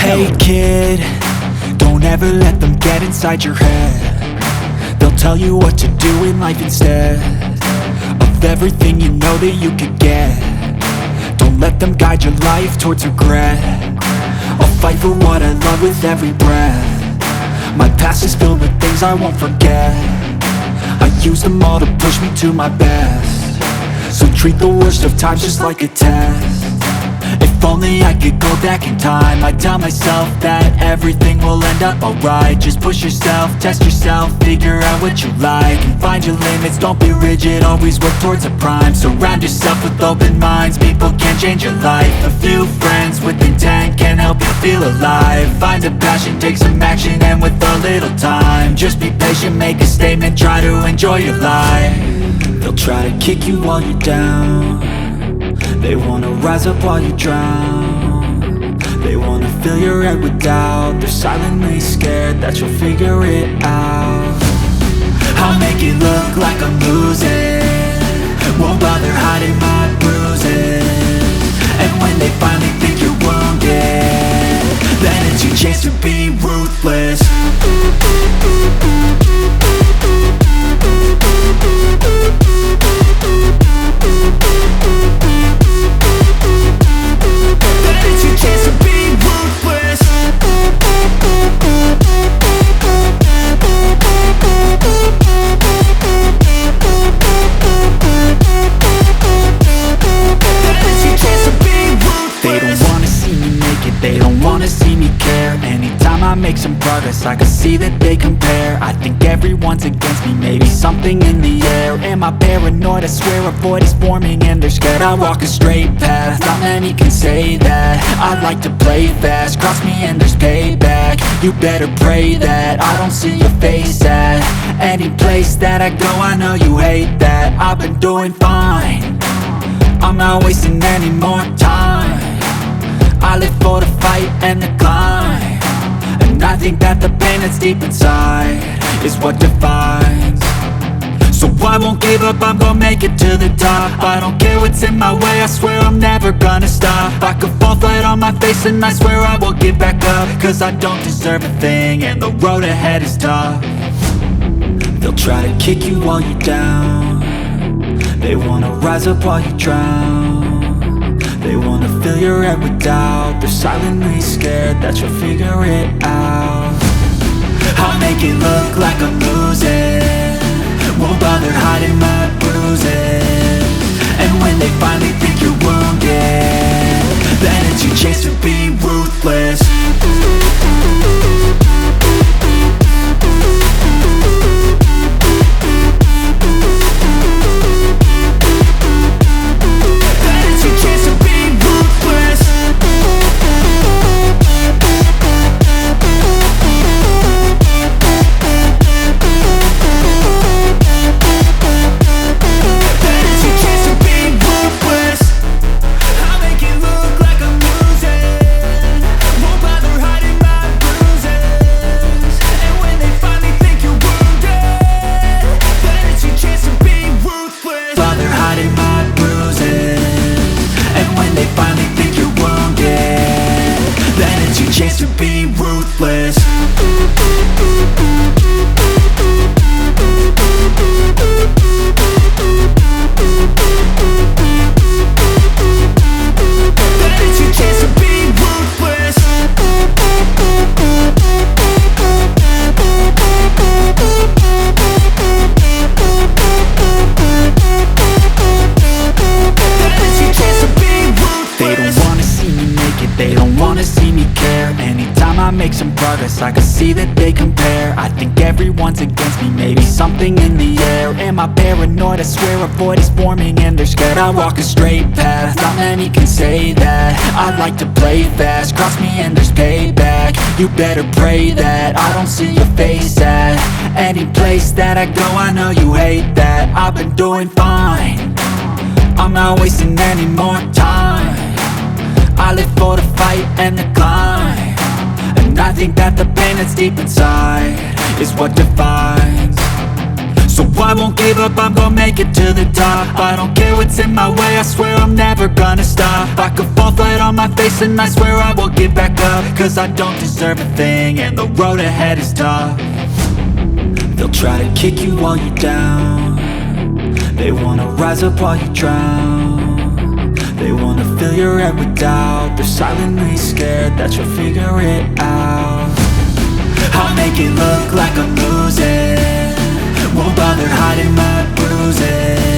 Hey kid, don't ever let them get inside your head. They'll tell you what to do in life instead of everything you know that you could get. Don't let them guide your life towards regret. I'll fight for what I love with every breath. My past is filled with things I won't forget. I use them all to push me to my best. So treat the worst of times just like a test. If only I could go back in time, I'd tell myself that everything will end up alright. Just push yourself, test yourself, figure out what you like, and find your limits, don't be rigid, always work towards a prime. Surround yourself with open minds, people can change your life. A few friends with intent can help you feel alive. Find a passion, take some action, and with a little time, just be patient, make a statement, try to enjoy your life. They'll try to kick you while you're down. They wanna rise up while you drown. They wanna fill your head with doubt. They're silently scared that you'll figure it out. I'll make it look like I'm losing, won't bother hiding my bruises. And when they finally think you're wounded, then it's your chance to be ruthless. They don't wanna see me care. Anytime I make some progress, I can see that they compare. I think everyone's against me, maybe something in the air. Am I paranoid? I swear a void is forming and they're scared I walk a straight path. Not many can say that. I like to play fast, cross me and there's payback. You better pray that I don't see your face at any place that I go. I know you hate that. I've been doing fine, I'm not wasting any more time. I live for the fight and the climb, and I think that the pain that's deep inside is what defines. So I won't give up, I'm gonna make it to the top. I don't care what's in my way, I swear I'm never gonna stop. I could fall flat on my face and I swear I will get back up, cause I don't deserve a thing and the road ahead is tough. They'll try to kick you while you're down. They wanna rise up while you drown. They wanna fill your head with doubt. They're silently scared that you'll figure it out. I'll make it look like I'm losing, won't bother hiding my bruises. And when they finally think you're wounded, then it's your chance to be ruthless. Chance to be ruthless. They don't wanna see me care. Anytime I make some progress, I can see that they compare. I think everyone's against me, maybe something in the air. Am I paranoid? I swear a void is forming and they're scared I walk a straight path. Not many can say that. I like to play fast, cross me and there's payback. You better pray that I don't see your face at any place that I go. I know you hate that. I've been doing fine, I'm not wasting any more time. I live for the fight and the climb, and I think that the pain that's deep inside is what defines. So I I won't give up, I'm gonna make it to the top. I don't care what's in my way, I swear I'm never gonna stop. I could fall flat on my face and I swear I will get back up, cause I don't deserve a thing and the road ahead is tough. They'll try to kick you while you're down. They wanna rise up while you drown. They wanna fill your head with doubt. They're silently scared that you'll figure it out. I'll make it look like I'm losing, won't bother hiding my bruises.